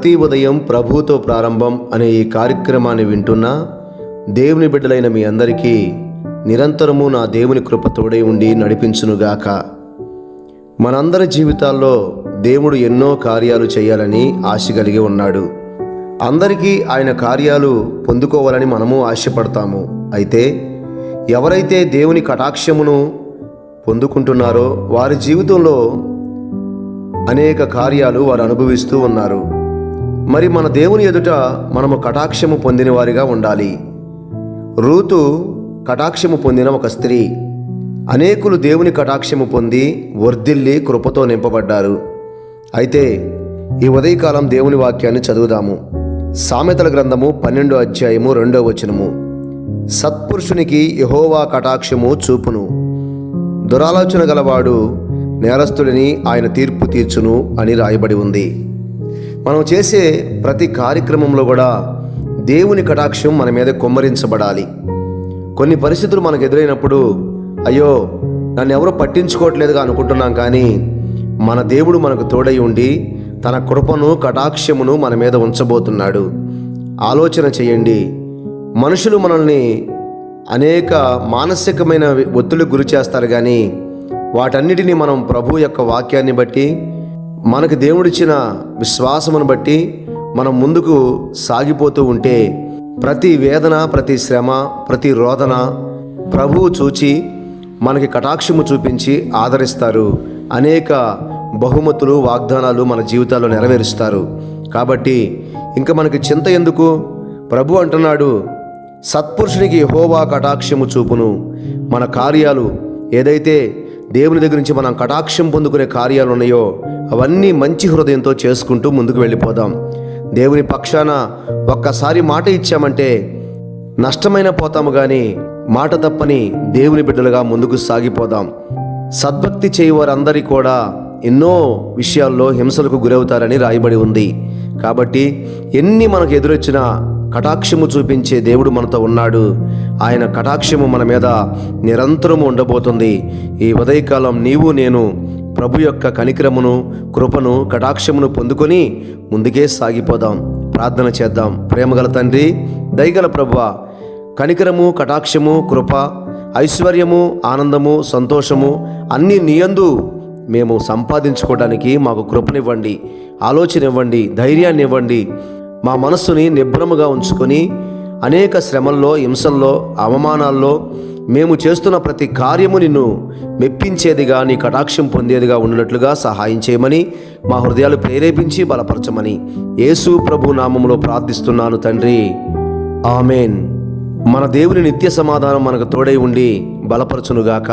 ప్రతి ఉదయం ప్రభువుతో ప్రారంభం అనే ఈ కార్యక్రమాన్ని వింటున్న దేవుని బిడ్డలైన మీ అందరికీ నిరంతరము నా దేవుని కృప తోడై ఉండి నడిపించునుగాక. మనందరి జీవితాల్లో దేవుడు ఎన్నో కార్యాలు చేయాలని ఆశ కలిగి ఉన్నాడు. అందరికీ ఆయన కార్యాలు పొందుకోవాలని మనము ఆశపడతాము. అయితే ఎవరైతే దేవుని కటాక్షమును పొందుకుంటున్నారో వారి జీవితంలో అనేక కార్యాలు వారు అనుభవిస్తూ ఉన్నారు. మరి మన దేవుని ఎదుట మనము కటాక్షము పొందిన వారిగా ఉండాలి. రూతు కటాక్షము పొందిన ఒక స్త్రీ. అనేకులు దేవుని కటాక్షము పొంది వర్ధిల్లి కృపతో నింపబడ్డారు. అయితే ఈ ఉదయకాలం దేవుని వాక్యాన్ని చదువుదాము. సామెతల గ్రంథము 12వ అధ్యాయము 2వ వచనము. సత్పురుషునికి యెహోవా కటాక్షము చూపును, దురాలోచన గలవాడు నేరస్తుడిని ఆయన తీర్పు తీర్చును అని రాయబడి ఉంది. మనం చేసే ప్రతి కార్యక్రమంలో కూడా దేవుని కటాక్షం మన మీద కుమ్మరించబడాలి. కొన్ని పరిస్థితులు మనకు ఎదురైనప్పుడు అయ్యో నన్ను ఎవరో పట్టించుకోవట్లేదుగా అనుకుంటున్నాం, కానీ మన దేవుడు మనకు తోడై ఉండి తన కృపను కటాక్షమును మన మీద ఉంచబోతున్నాడు. ఆలోచన చేయండి. మనుషులు మనల్ని అనేక మానసికమైన ఒత్తిడికి గురి చేస్తారు, కానీ వాటన్నిటినీ మనం ప్రభు యొక్క వాక్యాన్ని బట్టి మనకు దేవుడిచ్చిన విశ్వాసమును బట్టి మనం ముందుకు సాగిపోతూ ఉంటే ప్రతి వేదన, ప్రతి శ్రమ, ప్రతి రోదన ప్రభువు చూచి మనకి కటాక్షము చూపించి ఆదరిస్తారు. అనేక బహుమతులు, వాగ్దానాలు మన జీవితాల్లో నెరవేరుస్తారు. కాబట్టి ఇంకా మనకి చింత ఎందుకు? ప్రభు అంటున్నాడు, సత్పురుషునికి యెహోవా కటాక్షము చూపును. మన కార్యాలు ఏదైతే దేవుని దగ్గర నుంచి మనం కటాక్షం పొందుకునే కార్యాలు ఉన్నాయో అవన్నీ మంచి హృదయంతో చేసుకుంటూ ముందుకు వెళ్ళిపోదాం. దేవుని పక్షాన ఒక్కసారి మాట ఇచ్చామంటే నష్టమైన పోతాము, కానీ మాట తప్పని దేవుని బిడ్డలుగా ముందుకు సాగిపోదాం. సద్భక్తి చేయవారందరి కూడా ఎన్నో విషయాల్లో హింసలకు గురవుతారని రాయబడి ఉంది. కాబట్టి ఎన్ని మనకు ఎదురొచ్చినా కటాక్షము చూపించే దేవుడు మనతో ఉన్నాడు. ఆయన కటాక్షము మన మీద నిరంతరము ఉండబోతుంది. ఈ ఉదయకాలం నీవు నేను ప్రభు యొక్క కనికరమును, కృపను, కటాక్షమును పొందుకొని ముందుకే సాగిపోదాం. ప్రార్థన చేద్దాం. ప్రేమగల తండ్రి, దయగల ప్రభువా, కనికరము, కటాక్షము, కృప, ఐశ్వర్యము, ఆనందము, సంతోషము అన్నీ నీయందు మేము సంపాదించుకోవడానికి మాకు కృపనివ్వండి, ఆలోచన ఇవ్వండి, ధైర్యాన్ని ఇవ్వండి. మా మనస్సుని నిబ్రముగా ఉంచుకొని అనేక శ్రమల్లో, హింసల్లో, అవమానాల్లో మేము చేస్తున్న ప్రతి కార్యము నిన్ను మెప్పించేదిగా, నీ కటాక్షం పొందేదిగా ఉన్నట్లుగా సహాయం చేయమని మా హృదయాలు ప్రేరేపించి బలపరచమని యేసు ప్రభు నామములో ప్రార్థిస్తున్నాను తండ్రి. ఆమెన్. మన దేవుని నిత్య సమాధానం మనకు తోడై ఉండి బలపరచునుగాక.